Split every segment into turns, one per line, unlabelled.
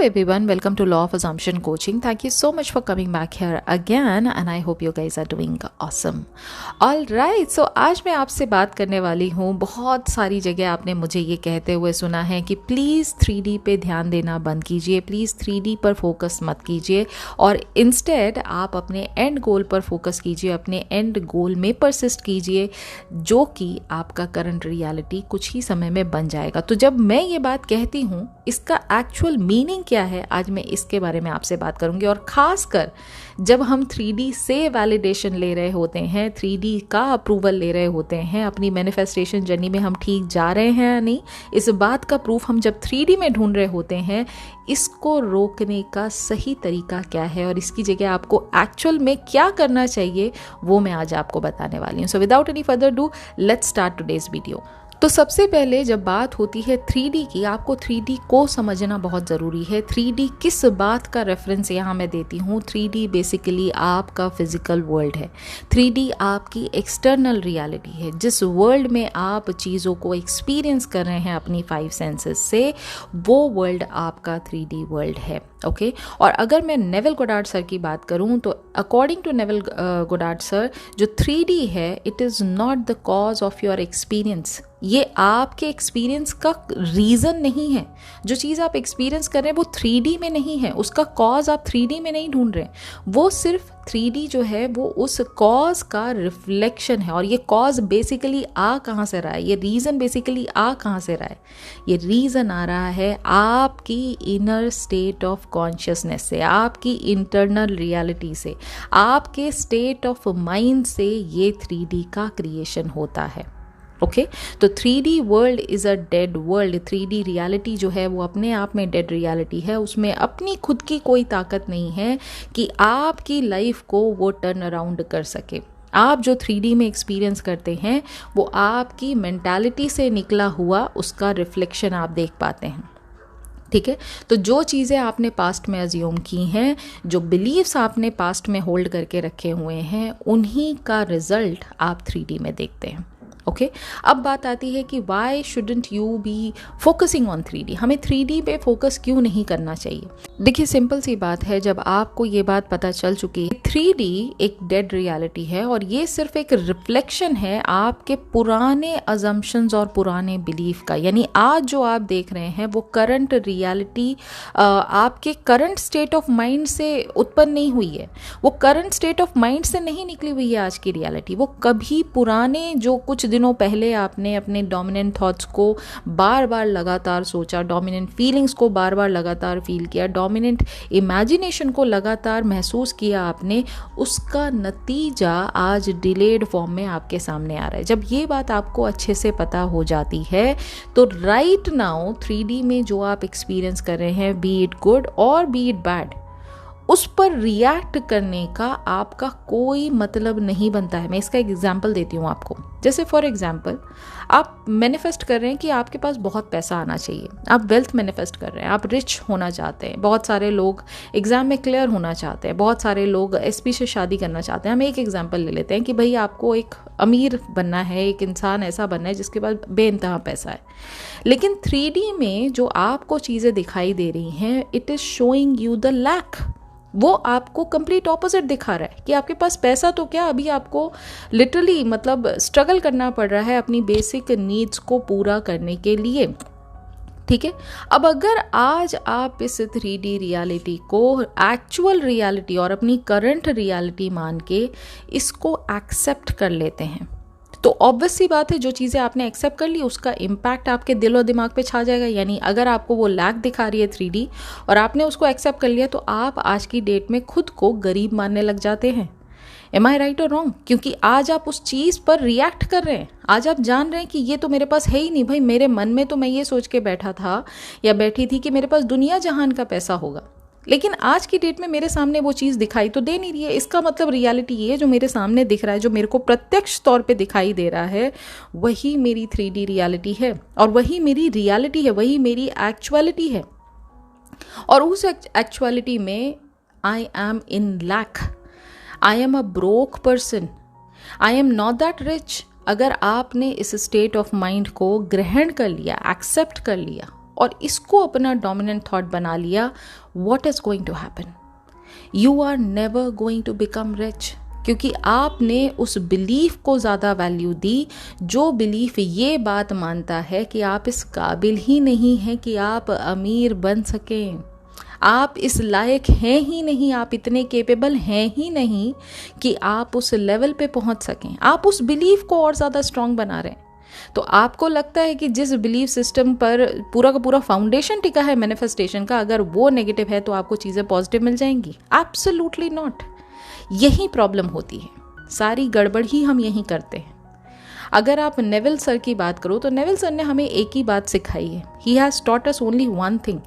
everyone, welcome to Law of Assumption Coaching. Thank you so much for coming back here again and I hope you guys are doing awesome. All right, so आज मैं आपसे बात करने वाली हूँ. बहुत सारी जगह आपने मुझे ये कहते हुए सुना है कि प्लीज़ 3D पे ध्यान देना बंद कीजिए, प्लीज़ 3D पर फोकस मत कीजिए और इंस्टेड आप अपने एंड गोल पर फोकस कीजिए, अपने एंड गोल में परसिस्ट कीजिए जो कि आपका करंट रियलिटी कुछ ही समय में बन जाएगा. तो जब मैं ये बात कहती हूँ इसका एक्चुअल मीनिंग क्या है, आज मैं इसके बारे में आपसे बात करूंगी. और खासकर जब हम 3D से वैलिडेशन ले रहे होते हैं, 3D का अप्रूवल ले रहे होते हैं, अपनी मैनिफेस्टेशन जर्नी में हम ठीक जा रहे हैं या नहीं, इस बात का प्रूफ हम जब 3D में ढूंढ रहे होते हैं, इसको रोकने का सही तरीका क्या है और इसकी जगह आपको एक्चुअल में क्या करना चाहिए वो मैं आज आपको बताने वाली हूँ. So without any further do let's start today's video. तो सबसे पहले जब बात होती है 3D की, आपको 3D को समझना बहुत ज़रूरी है. 3D किस बात का रेफरेंस यहाँ मैं देती हूँ. 3D बेसिकली आपका फिजिकल वर्ल्ड है. 3D आपकी एक्सटर्नल रियलिटी है. जिस वर्ल्ड में आप चीज़ों को एक्सपीरियंस कर रहे हैं अपनी 5 सेंसेस से, वो वर्ल्ड आपका 3D वर्ल्ड है. ओके और अगर मैं नेविल गोडार्ड सर की बात करूं तो according to Neville Goddard sir, जो 3D है it is not the cause of your experience. ये आपके एक्सपीरियंस का रीज़न नहीं है. जो चीज़ आप एक्सपीरियंस कर रहे हैं वो 3D में नहीं है, उसका कॉज आप 3D में नहीं ढूंढ रहे हैं. वो सिर्फ 3D जो है वो उस कॉज का रिफ्लेक्शन है. और ये कॉज बेसिकली आ कहाँ से रहा है, ये रीज़न बेसिकली आ कहाँ से रहा है. ये रीज़न आ रहा है आपकी इनर स्टेट ऑफ कॉन्शियसनेस से, आपकी इंटरनल रियलिटी से, आपके स्टेट ऑफ माइंड से ये 3D का क्रिएशन होता है. ओके तो 3D world is a dead world. 3D reality जो है वो अपने आप में डेड रियलिटी है. उसमें अपनी खुद की कोई ताकत नहीं है कि आपकी लाइफ को वो टर्न अराउंड कर सके. आप जो 3D में एक्सपीरियंस करते हैं वो आपकी मेंटालिटी से निकला हुआ उसका रिफ्लेक्शन आप देख पाते हैं. ठीक है, तो जो चीज़ें आपने पास्ट में अज्यूम की हैं, जो बिलीव्स आपने पास्ट में होल्ड करके रखे हुए हैं, उन्हीं का रिजल्ट आप 3D में देखते हैं. ओके अब बात आती है कि why shouldn't you be focusing on 3D. हमें 3D पे फोकस क्यों नहीं करना चाहिए. देखिए सिंपल सी बात है, जब आपको ये बात पता चल चुकी है 3D एक डेड रियलिटी है और ये सिर्फ एक रिफ्लेक्शन है आपके पुराने अजम्पशंस और पुराने बिलीफ का. यानी आज जो आप देख रहे हैं वो करंट रियलिटी आपके करंट स्टेट ऑफ माइंड से उत्पन्न नहीं हुई है. वो करंट स्टेट ऑफ माइंड से नहीं निकली हुई है आज की रियलिटी. वो कभी पुराने जो कुछ दिनों पहले आपने अपने डोमिनेंट थॉट्स को बार बार लगातार सोचा, डोमिनेंट फीलिंग्स को बार बार लगातार फील किया, डोमिनेंट इमेजिनेशन को लगातार महसूस किया आपने, उसका नतीजा आज डिलेड फॉर्म में आपके सामने आ रहा है. जब ये बात आपको अच्छे से पता हो जाती है तो राइट नाउ 3D में जो आप एक्सपीरियंस कर रहे हैं, बी इट गुड और बी इट बैड, उस पर रिएक्ट करने का आपका कोई मतलब नहीं बनता है. मैं इसका एक एग्जाम्पल देती हूँ आपको. जैसे फॉर एग्जाम्पल आप मैनिफेस्ट कर रहे हैं कि आपके पास बहुत पैसा आना चाहिए, आप वेल्थ मैनिफेस्ट कर रहे हैं, आप रिच होना चाहते हैं. बहुत सारे लोग एग्जाम में क्लियर होना चाहते हैं, बहुत सारे लोग एसपी से शादी करना चाहते हैं. हम एक एग्जाम्पल ले लेते हैं कि भाई आपको एक अमीर बनना है, एक इंसान ऐसा बनना है जिसके पास बेइंतहा पैसा है. लेकिन 3D में जो आपको चीज़ें दिखाई दे रही हैं, it is showing you the lack. वो आपको कंप्लीट ऑपोजिट दिखा रहा है कि आपके पास पैसा तो क्या, अभी आपको लिटरली मतलब स्ट्रगल करना पड़ रहा है अपनी बेसिक नीड्स को पूरा करने के लिए. ठीक है, अब अगर आज आप इस 3D रियलिटी को एक्चुअल रियलिटी और अपनी करंट रियलिटी मान के इसको एक्सेप्ट कर लेते हैं तो ऑब्वियस सी बात है, जो चीज़ें आपने एक्सेप्ट कर ली उसका इम्पैक्ट आपके दिल और दिमाग पे छा जाएगा. यानी अगर आपको वो लैक दिखा रही है 3D और आपने उसको एक्सेप्ट कर लिया तो आप आज की डेट में खुद को गरीब मानने लग जाते हैं. एम आई राइट और रॉन्ग? क्योंकि आज आप उस चीज़ पर रिएक्ट कर रहे हैं. आज आप जान रहे हैं कि ये तो मेरे पास है ही नहीं. भाई मेरे मन में तो मैं ये सोच के बैठा था या बैठी थी कि मेरे पास दुनिया जहान का पैसा होगा, लेकिन आज की डेट में मेरे सामने वो चीज़ दिखाई तो दे नहीं रही है. इसका मतलब रियलिटी ये है, जो मेरे सामने दिख रहा है, जो मेरे को प्रत्यक्ष तौर पे दिखाई दे रहा है, वही मेरी 3D रियलिटी है और वही मेरी रियलिटी है, वही मेरी एक्चुअलिटी है. और उस एक्चुअलिटी में I am in lack, I am a broke person, I am not that rich. अगर आपने इस स्टेट ऑफ माइंड को ग्रहण कर लिया, एक्सेप्ट कर लिया और इसको अपना डोमिनेंट थॉट बना लिया, what is going to happen? You are never going to become rich, क्योंकि आपने उस बिलीफ को ज़्यादा वैल्यू दी, जो बिलीफ ये बात मानता है कि आप इस काबिल ही नहीं हैं कि आप अमीर बन सकें, आप इस लायक हैं ही नहीं, आप इतने केपेबल हैं ही नहीं कि आप उस लेवल पे पहुंच सकें। आप उस बिलीफ को और ज़्यादा स्ट्रांग बना रहे हैं। तो आपको लगता है कि जिस बिलीफ सिस्टम पर पूरा का पूरा फाउंडेशन टिका है मैनिफेस्टेशन का, अगर वो नेगेटिव है तो आपको चीज़ें पॉजिटिव मिल जाएंगी? Absolutely not. यही प्रॉब्लम होती है, सारी गड़बड़ ही हम यहीं करते हैं। अगर आप नेविल सर की बात करो तो नेविल सर ने हमें एक ही बात सिखाई है, he has taught us only one thing,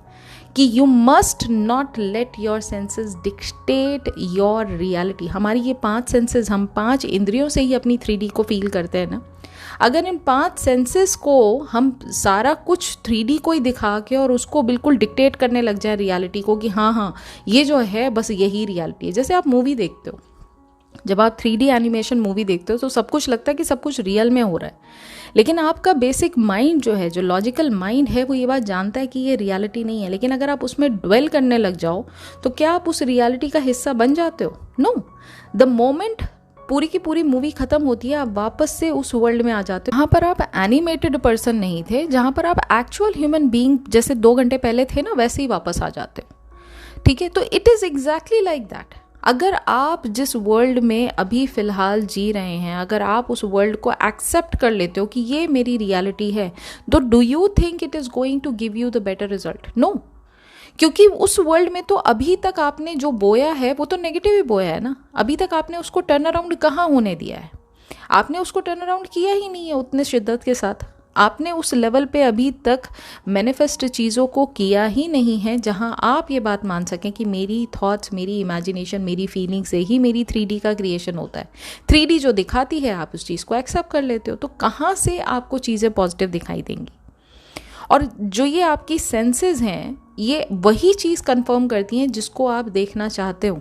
कि you must not let your senses dictate your reality. हमारी ये 5 सेंसेस, हम 5 इंद्रियों से ही अपनी 3D को फील करते हैं ना। अगर इन 5 सेंसेस को हम सारा कुछ 3D को ही दिखा के और उसको बिल्कुल डिक्टेट करने लग जाए रियलिटी को कि हाँ हाँ ये जो है बस यही रियलिटी है। जैसे आप मूवी देखते हो, जब आप 3D एनिमेशन मूवी देखते हो तो सब कुछ लगता है कि सब कुछ रियल में हो रहा है, लेकिन आपका बेसिक माइंड जो है, जो लॉजिकल माइंड है, वो ये बात जानता है कि ये रियलिटी नहीं है। लेकिन अगर आप उसमें ड्वेल करने लग जाओ तो क्या आप उस रियलिटी का हिस्सा बन जाते हो? नो। द मोमेंट पूरी की पूरी मूवी खत्म होती है, आप वापस से उस वर्ल्ड में आ जाते हो जहाँ पर आप एनिमेटेड पर्सन नहीं थे, जहाँ पर आप एक्चुअल ह्यूमन बीइंग जैसे 2 घंटे पहले थे ना, वैसे ही वापस आ जाते हो। ठीक है, तो it is exactly like that. अगर आप जिस वर्ल्ड में अभी फ़िलहाल जी रहे हैं, अगर आप उस वर्ल्ड को एक्सेप्ट कर लेते हो कि ये मेरी रियलिटी है, तो do you think it is going to give you the better result? No. क्योंकि उस वर्ल्ड में तो अभी तक आपने जो बोया है वो तो नेगेटिव ही बोया है ना। अभी तक आपने उसको टर्न अराउंड कहाँ होने दिया है? आपने उसको टर्न अराउंड किया ही नहीं है उतने शिद्दत के साथ। आपने उस लेवल पे अभी तक मैनिफेस्ट चीज़ों को किया ही नहीं है जहां आप ये बात मान सकें कि मेरी थॉट्स, मेरी इमेजिनेशन, मेरी फीलिंग से ही मेरी 3D का क्रिएशन होता है। 3D जो दिखाती है आप उस चीज़ को एक्सेप्ट कर लेते हो, तो कहाँ से आपको चीज़ें पॉजिटिव दिखाई देंगी? और जो ये आपकी सेंसेस हैं, ये वही चीज़ कंफर्म करती हैं जिसको आप देखना चाहते हो।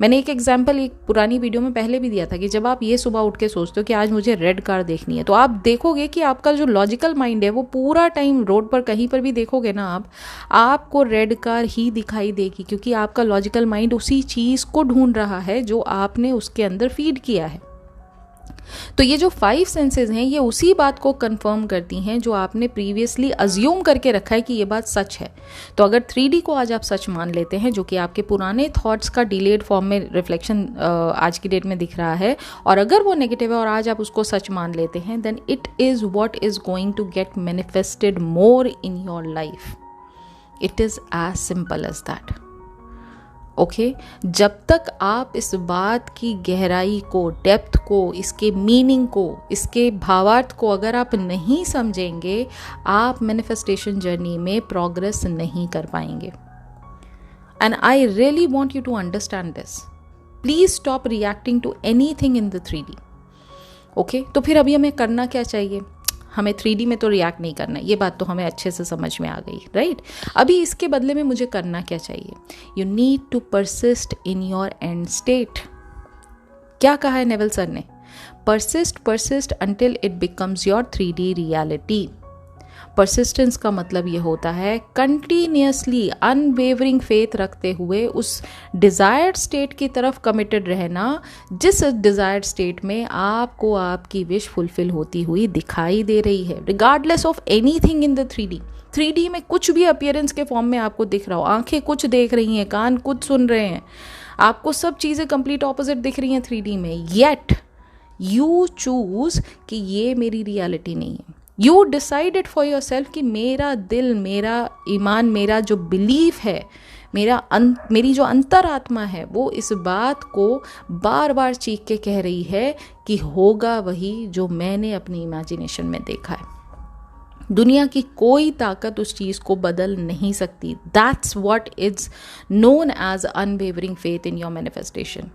मैंने एक एग्जाम्पल एक पुरानी वीडियो में पहले भी दिया था कि जब आप ये सुबह उठ के सोचते हो कि आज मुझे रेड कार देखनी है, तो आप देखोगे कि आपका जो लॉजिकल माइंड है वो पूरा टाइम रोड पर कहीं पर भी देखोगे ना आपको रेड कार ही दिखाई देगी, क्योंकि आपका लॉजिकल माइंड उसी चीज़ को ढूंढ रहा है जो आपने उसके अंदर फीड किया है। तो ये जो 5 सेंसेस हैं, ये उसी बात को कंफर्म करती हैं जो आपने प्रीवियसली अज्यूम करके रखा है कि ये बात सच है। तो अगर 3D को आज आप सच मान लेते हैं, जो कि आपके पुराने थॉट्स का डिलेड फॉर्म में रिफ्लेक्शन आज की डेट में दिख रहा है, और अगर वो नेगेटिव है और आज आप उसको सच मान लेते हैं, then it is what is going to get manifested more in your life. It is as simple as that. Okay, जब तक आप इस बात की गहराई को, डेप्थ को, इसके मीनिंग को, इसके भावार्थ को अगर आप नहीं समझेंगे, आप मैनिफेस्टेशन जर्नी में प्रोग्रेस नहीं कर पाएंगे। And I really want you to understand this. Please stop reacting to anything in the 3D। Okay, तो फिर अभी हमें करना क्या चाहिए? हमें 3D में तो रिएक्ट नहीं करना है, ये बात तो हमें अच्छे से समझ में आ गई, राइट? अभी इसके बदले में मुझे करना क्या चाहिए? You need to persist in your end state. क्या कहा है नेविल सर ने? Persist until it becomes your 3D reality. Persistence का मतलब ये होता है कंटिन्यूसली अनवेवरिंग फेथ रखते हुए उस डिज़ायर्ड स्टेट की तरफ कमिटेड रहना, जिस डिज़ायर्ड स्टेट में आपको आपकी विश फुलफिल होती हुई दिखाई दे रही है, regardless of anything in the 3D। 3D में कुछ भी अपीयरेंस के फॉर्म में आपको दिख रहा हो, आंखें कुछ देख रही हैं, कान कुछ सुन रहे हैं, आपको सब चीज़ें कंप्लीट ऑपोजिट दिख रही हैं 3D में, येट यू चूज कि ये मेरी रियलिटी नहीं है। You decided for your self कि मेरा दिल, मेरा ईमान, मेरा जो बिलीफ है, मेरी जो अंतरात्मा है, वो इस बात को बार बार चीख के कह रही है कि होगा वही जो मैंने अपनी इमेजिनेशन में देखा है। दुनिया की कोई ताकत उस चीज़ को बदल नहीं सकती। That's what is known as unwavering faith in your manifestation.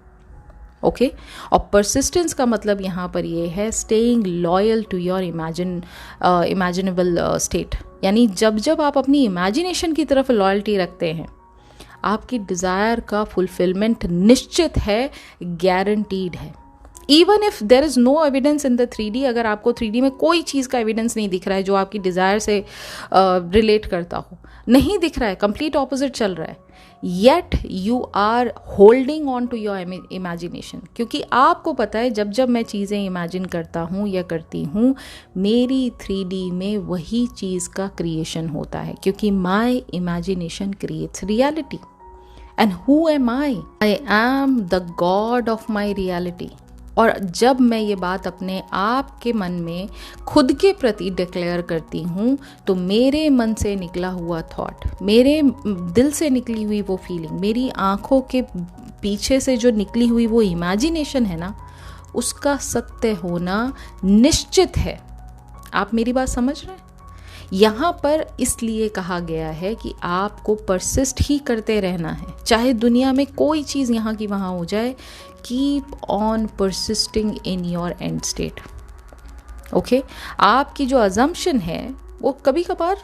Okay, और परसिस्टेंस का मतलब यहाँ पर ये है staying loyal to your imaginable state. यानी जब जब आप अपनी इमेजिनेशन की तरफ लॉयल्टी रखते हैं, आपकी डिज़ायर का फुलफिलमेंट निश्चित है, गारंटीड है। Even if there is no evidence in the 3D, अगर आपको 3D में कोई चीज़ का एविडेंस नहीं दिख रहा है जो आपकी डिज़ायर से रिलेट करता हो, नहीं दिख रहा है, कंप्लीट ऑपोजिट चल रहा है, yet you are holding on to your imagination. क्योंकि आपको पता है जब जब मैं चीज़ें इमेजिन करता हूँ या करती हूँ, मेरी 3D में वही चीज़ का क्रिएशन होता है, क्योंकि my imagination creates reality. And who am I am the God of my reality. और जब मैं ये बात अपने आप के मन में खुद के प्रति डिक्लेयर करती हूँ, तो मेरे मन से निकला हुआ थॉट, मेरे दिल से निकली हुई वो फीलिंग, मेरी आँखों के पीछे से जो निकली हुई वो इमेजिनेशन है ना, उसका सत्य होना निश्चित है। आप मेरी बात समझ रहे हैं? यहाँ पर इसलिए कहा गया है कि आपको परसिस्ट ही करते रहना है, चाहे दुनिया में कोई चीज़ यहाँ की वहाँ हो जाए। Keep on persisting in your end state. Okay, आपकी जो अजम्पशन है वो कभी कभार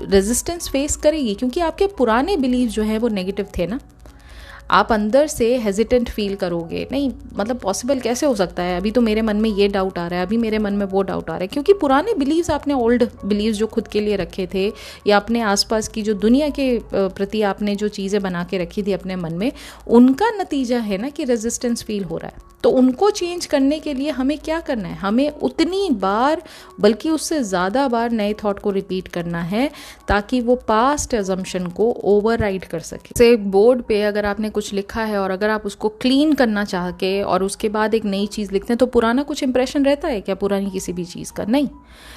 रेजिस्टेंस फेस करेगी, क्योंकि आपके पुराने बिलीव जो है वो नेगेटिव थे ना। आप अंदर से हेजिटेंट फील करोगे, नहीं मतलब पॉसिबल कैसे हो सकता है, अभी तो मेरे मन में ये डाउट आ रहा है, अभी मेरे मन में वो डाउट आ रहा है, क्योंकि पुराने बिलीव्स आपने, ओल्ड बिलीव्स जो खुद के लिए रखे थे, या अपने आसपास की जो दुनिया के प्रति आपने जो चीज़ें बना के रखी थी अपने मन में, उनका नतीजा है ना कि रेजिस्टेंस फील हो रहा है। तो उनको चेंज करने के लिए हमें क्या करना है, हमें उतनी बार बल्कि उससे ज़्यादा बार नए थॉट को रिपीट करना है, ताकि वो पास्ट अजम्पशन को ओवरराइड कर सके। जैसे बोर्ड पे अगर आपने कुछ लिखा है और अगर आप उसको क्लीन करना चाह के और उसके बाद एक नई चीज़ लिखते हैं, तो पुराना कुछ इंप्रेशन रहता है क्या पुरानी किसी भी चीज़ का? नहीं।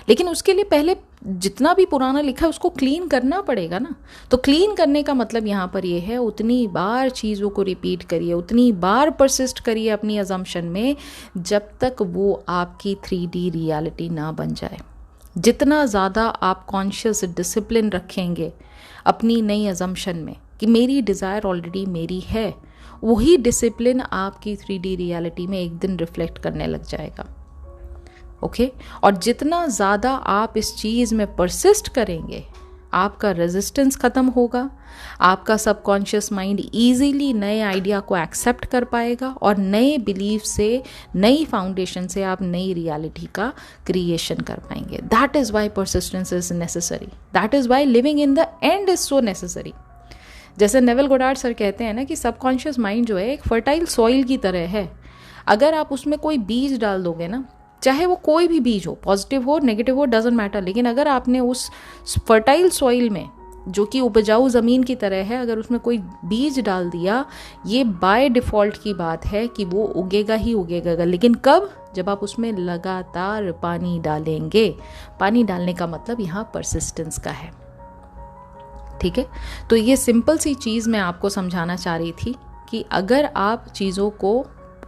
लेकिन उसके लिए पहले जितना भी पुराना लिखा है उसको क्लीन करना पड़ेगा ना। तो क्लीन करने का मतलब यहाँ पर ये है, उतनी बार चीज़ों को रिपीट करिए, उतनी बार परसिस्ट करिए अपनी अजम्पशन में, जब तक वो आपकी 3D रियलिटी ना बन जाए। जितना ज़्यादा आप कॉन्शियस डिसिप्लिन रखेंगे अपनी नई अजम्पशन में कि मेरी डिज़ायर ऑलरेडी मेरी है, वही डिसिप्लिन आपकी 3D रियलिटी में एक दिन रिफ्लेक्ट करने लग जाएगा। ओके, और जितना ज़्यादा आप इस चीज़ में परसिस्ट करेंगे, आपका रेजिस्टेंस ख़त्म होगा, आपका सबकॉन्शियस माइंड इजीली नए आइडिया को एक्सेप्ट कर पाएगा, और नए बिलीफ से, नई फाउंडेशन से आप नई रियलिटी का क्रिएशन कर पाएंगे। That is why persistence is necessary, that is why living in the end is so necessary. जैसे नेवल गोडार्ड सर कहते हैं ना कि सबकॉन्शियस माइंड जो है एक फर्टाइल सॉइल की तरह है। अगर आप उसमें कोई बीज डाल दोगे ना, चाहे वो कोई भी बीज हो, पॉजिटिव हो नेगेटिव हो, डजेंट मैटर, लेकिन अगर आपने उस फर्टाइल सॉइल में, जो कि उपजाऊ ज़मीन की तरह है, अगर उसमें कोई बीज डाल दिया, ये बाय डिफ़ॉल्ट की बात है कि वो उगेगा ही उगेगा। लेकिन कब? जब आप उसमें लगातार पानी डालेंगे। पानी डालने का मतलब यहाँ परसिस्टेंस का है। ठीक है, तो ये सिंपल सी चीज़ मैं आपको समझाना चाह रही थी कि अगर आप चीज़ों को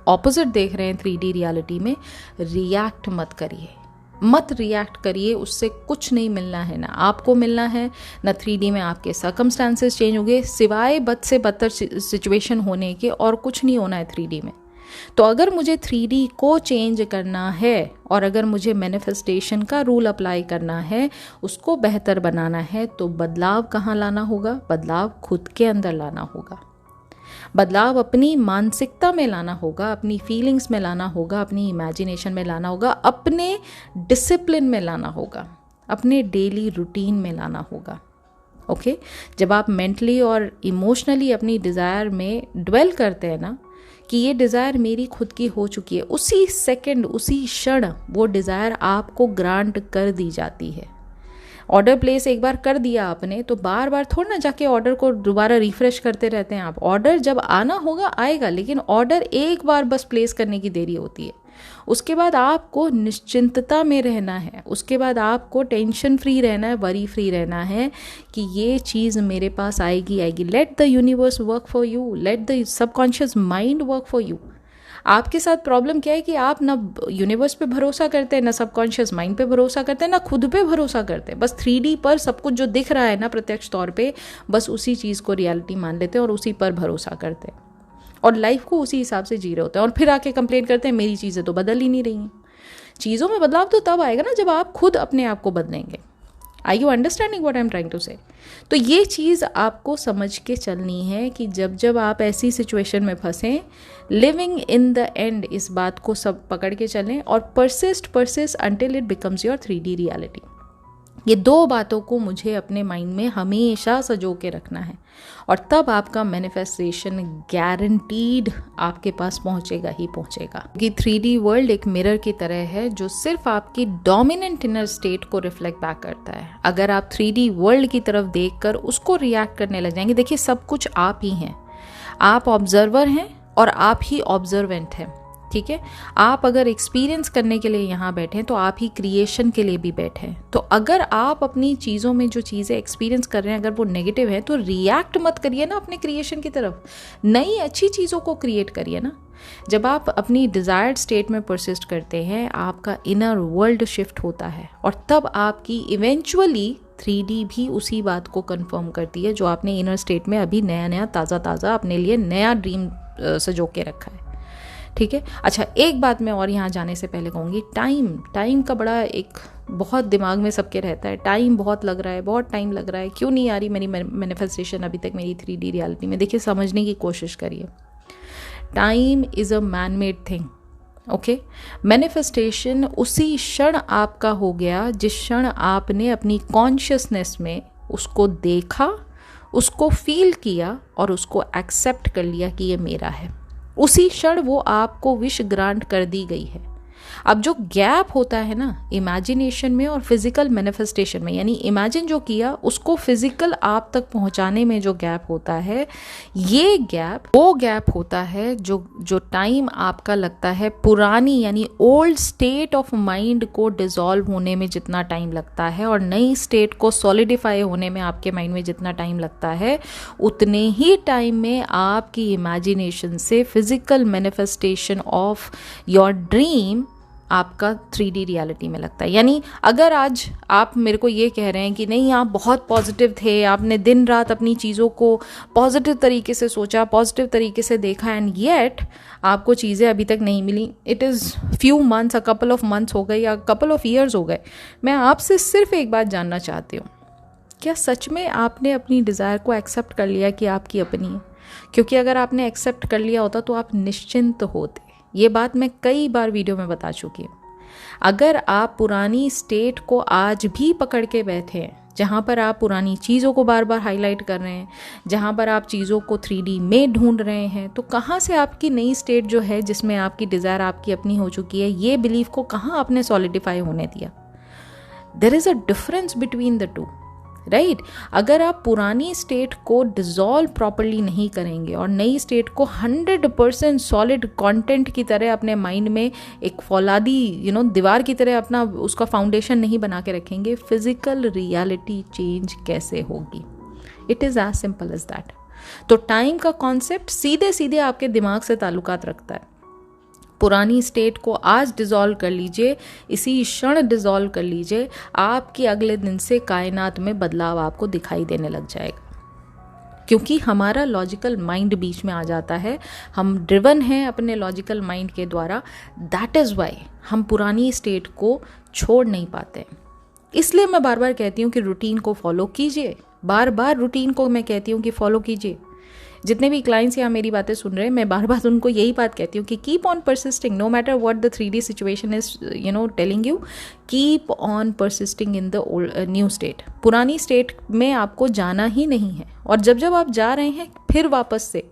ऑपोजिट देख रहे हैं 3D रियलिटी में, रिएक्ट मत करिए, मत रिएक्ट करिए, उससे कुछ नहीं मिलना है, ना आपको मिलना है, ना 3D में आपके सर्कमस्टांसेस चेंज होंगे, सिवाय बद से बदतर सिचुएशन होने के, और कुछ नहीं होना है 3D में। तो अगर मुझे 3D को चेंज करना है और अगर मुझे मैनिफेस्टेशन का रूल अप्लाई करना है, उसको बेहतर बनाना है, तो बदलाव कहाँ लाना होगा? बदलाव खुद के अंदर लाना होगा, बदलाव अपनी मानसिकता में लाना होगा, अपनी फीलिंग्स में लाना होगा, अपनी इमेजिनेशन में लाना होगा, अपने डिसिप्लिन में लाना होगा, अपने डेली रूटीन में लाना होगा। ओके, जब आप मेंटली और इमोशनली अपनी डिज़ायर में ड्वेल करते हैं ना कि ये डिज़ायर मेरी खुद की हो चुकी है, उसी सेकंड, उसी क्षण वो डिज़ायर आपको ग्रांट कर दी जाती है। ऑर्डर प्लेस एक बार कर दिया आपने, तो बार बार थोड़ा ना जाके ऑर्डर को दोबारा रिफ्रेश करते रहते हैं आप। ऑर्डर जब आना होगा आएगा, लेकिन ऑर्डर एक बार बस प्लेस करने की देरी होती है। उसके बाद आपको निश्चिंतता में रहना है, उसके बाद आपको टेंशन फ्री रहना है, वरी फ्री रहना है कि ये चीज़ मेरे पास आएगी। Let the universe work for you, let the subconscious mind work for you. आपके साथ प्रॉब्लम क्या है कि आप ना यूनिवर्स पे भरोसा करते हैं, ना सबकॉन्शियस माइंड पे भरोसा करते हैं, ना खुद पे भरोसा करते हैं। बस 3D पर सब कुछ जो दिख रहा है ना प्रत्यक्ष तौर पे, बस उसी चीज़ को रियलिटी मान लेते हैं और उसी पर भरोसा करते हैं और लाइफ को उसी हिसाब से जी रहे होते हैं, और फिर आके कंप्लेन करते हैं मेरी चीज़ें तो बदल ही नहीं रही हैं। चीज़ों में बदलाव तो तब आएगा ना जब आप खुद अपने आप को बदलेंगे। Are you understanding what I am trying to say? तो ये चीज़ आपको समझ के चलनी है कि जब जब आप ऐसी सिचुएशन में फंसें, लिविंग इन द एंड, इस बात को सब पकड़ के चलें और persist until it becomes your 3D reality. ये दो बातों को मुझे अपने माइंड में हमेशा सजो के रखना है और तब आपका मैनिफेस्टेशन गारंटीड आपके पास पहुंचेगा ही पहुंचेगा। कि 3D वर्ल्ड एक मिरर की तरह है जो सिर्फ आपकी डोमिनेंट इनर स्टेट को रिफ्लेक्ट बैक करता है। अगर आप 3D वर्ल्ड की तरफ देखकर उसको रिएक्ट करने लग जाएंगे, देखिए सब कुछ आप ही हैं, आप ऑब्जर्वर हैं और आप ही ऑब्जर्वेंट हैं, ठीक है। आप अगर एक्सपीरियंस करने के लिए यहाँ बैठे हैं तो आप ही क्रिएशन के लिए भी बैठे हैं। तो अगर आप अपनी चीज़ों में जो चीज़ें एक्सपीरियंस कर रहे हैं अगर वो नेगेटिव है तो रिएक्ट मत करिए ना अपने क्रिएशन की तरफ, नई अच्छी चीज़ों को क्रिएट करिए ना। जब आप अपनी डिज़ायर्ड स्टेट में परसिस्ट करते हैं आपका इनर वर्ल्ड शिफ्ट होता है और तब आपकी इवेंचुअली 3D भी उसी बात को कंफर्म करती है जो आपने इनर स्टेट में अभी नया ताज़ा अपने लिए नया ड्रीम सजो के रखा है, ठीक है। अच्छा, एक बात मैं और यहाँ जाने से पहले कहूँगी, टाइम का बड़ा एक बहुत दिमाग में सबके रहता है, टाइम बहुत लग रहा है, बहुत टाइम लग रहा है, क्यों नहीं आ रही मेरी मैनिफेस्टेशन अभी तक मेरी 3D रियलिटी में। देखिए, समझने की कोशिश करिए, time is a man made thing, okay. Manifestation उसी क्षण आपका हो गया जिस क्षण आपने अपनी कॉन्शियसनेस में उसको देखा, उसको फील किया और उसको एक्सेप्ट कर लिया कि ये मेरा है। उसी क्षण वो आपको विश ग्रांट कर दी गई है। अब जो गैप होता है ना इमेजिनेशन में और फिजिकल मैनिफेस्टेशन में, यानी इमेजिन जो किया उसको फिजिकल आप तक पहुंचाने में जो गैप होता है, ये गैप वो गैप होता है जो टाइम आपका लगता है पुरानी यानी ओल्ड स्टेट ऑफ माइंड को डिसॉल्व होने में जितना टाइम लगता है और नई स्टेट को सॉलिडिफाई होने में आपके माइंड में जितना टाइम लगता है, उतने ही टाइम में आपकी इमेजिनेशन से physical manifestation of your dream आपका 3D रियलिटी में लगता है। यानी अगर आज आप मेरे को ये कह रहे हैं कि नहीं आप बहुत पॉजिटिव थे, आपने दिन रात अपनी चीज़ों को पॉजिटिव तरीके से सोचा, पॉजिटिव तरीके से देखा, एंड येट आपको चीज़ें अभी तक नहीं मिली, it is few months, a couple of months हो गए या कपल ऑफ ईयर्स हो गए, मैं आपसे सिर्फ एक बात जानना चाहती हूँ, क्या सच में आपने अपनी डिज़ायर को एक्सेप्ट कर लिया कि आपकी अपनी है? क्योंकि अगर आपने एक्सेप्ट कर लिया होता तो आप निश्चिंत होते। ये बात मैं कई बार वीडियो में बता चुकी हूँ। अगर आप पुरानी स्टेट को आज भी पकड़ के बैठे हैं, जहाँ पर आप पुरानी चीज़ों को बार बार हाईलाइट कर रहे हैं, जहाँ पर आप चीज़ों को 3D में ढूंढ रहे हैं, तो कहाँ से आपकी नई स्टेट जो है जिसमें आपकी डिज़ायर आपकी अपनी हो चुकी है, ये बिलीफ को कहाँ आपने सॉलिडिफाई होने दिया? There is a difference between the two, right. अगर आप पुरानी स्टेट को डिसॉल्व प्रॉपरली नहीं करेंगे और नई स्टेट को 100% सॉलिड कंटेंट की तरह अपने माइंड में एक फौलादी दीवार की तरह अपना उसका फाउंडेशन नहीं बना के रखेंगे, फिजिकल रियलिटी चेंज कैसे होगी? It is as simple as that. तो टाइम का कॉन्सेप्ट सीधे सीधे आपके दिमाग से ताल्लुकात रखता है। पुरानी स्टेट को आज डिसॉल्व कर लीजिए, इसी क्षण डिसॉल्व कर लीजिए, आपके अगले दिन से कायनात में बदलाव आपको दिखाई देने लग जाएगा। क्योंकि हमारा लॉजिकल माइंड बीच में आ जाता है, हम ड्रिवन हैं अपने लॉजिकल माइंड के द्वारा, दैट इज़ वाई हम पुरानी स्टेट को छोड़ नहीं पाते। इसलिए मैं बार बार कहती हूँ कि रूटीन को फॉलो कीजिए, बार बार रूटीन को मैं कहती हूँ कि फॉलो कीजिए। जितने भी क्लाइंट्स यहाँ मेरी बातें सुन रहे हैं, मैं बार बार उनको यही बात कहती हूँ कि keep on persisting, no matter what the 3D situation is telling you, keep on persisting in the new state. पुरानी स्टेट में आपको जाना ही नहीं है, और जब जब आप जा रहे हैं फिर वापस से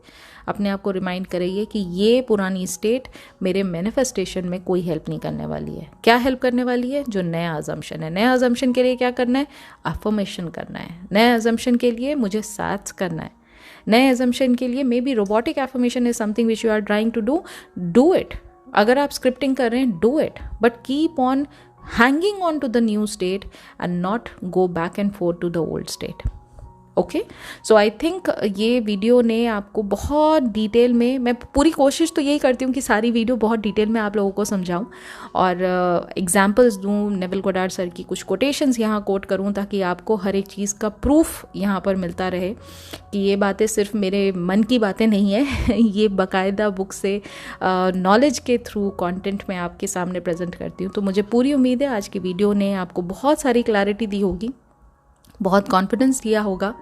अपने आप को रिमाइंड करिए कि ये पुरानी स्टेट मेरे मैनिफेस्टेशन में कोई हेल्प नहीं करने वाली है। क्या हेल्प करने वाली है? जो नया अजम्पशन है। नया अजम्पशन के लिए क्या करना है? अफर्मेशन करना है। नए अजम्पशन के लिए मुझे साथ करना है। नए एजम्पशन के लिए maybe robotic affirmation is something which you are trying to do it. अगर आप स्क्रिप्टिंग कर रहे हैं, do it, but keep on hanging on to the new state and not go back and forth to the old state. Okay, so I think ये video ने आपको बहुत detail में, मैं पूरी कोशिश तो यही करती हूँ कि सारी वीडियो बहुत डिटेल में आप लोगों को समझाऊँ और एग्जाम्पल्स दूँ, नेविल गोडार्ड सर की कुछ कोटेशंस यहाँ कोट करूँ ताकि आपको हर एक चीज़ का प्रूफ यहाँ पर मिलता रहे कि ये बातें सिर्फ मेरे मन की बातें नहीं है, ये बाकायदा बुक से नॉलेज के थ्रू कंटेंट में आपके सामने प्रेजेंट करती हूँ। तो मुझे पूरी उम्मीद है आज की वीडियो ने आपको बहुत सारी क्लैरिटी दी होगी। बहुत कॉन्फिडेंस दिया होगा,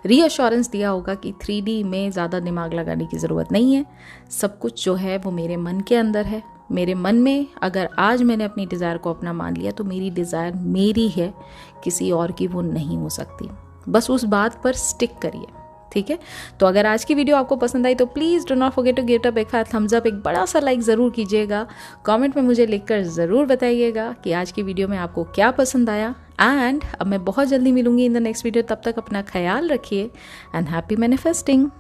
रीअश्योरेंस दिया होगा कि 3D में ज़्यादा दिमाग लगाने की ज़रूरत नहीं है, सब कुछ जो है वो मेरे मन के अंदर है। मेरे मन में अगर आज मैंने अपनी डिज़ायर को अपना मान लिया तो मेरी डिज़ायर मेरी है, किसी और की वो नहीं हो सकती। बस उस बात पर स्टिक करिए, ठीक है। तो अगर आज की वीडियो आपको पसंद आई तो please do not forget to give it a big fat thumbs up, एक बड़ा सा लाइक ज़रूर कीजिएगा। कमेंट में मुझे लिखकर ज़रूर बताइएगा कि आज की वीडियो में आपको क्या पसंद आया। एंड अब मैं बहुत जल्दी मिलूंगी इन द नेक्स्ट वीडियो, तब तक अपना ख्याल रखिए एंड हैप्पी मैनिफेस्टिंग।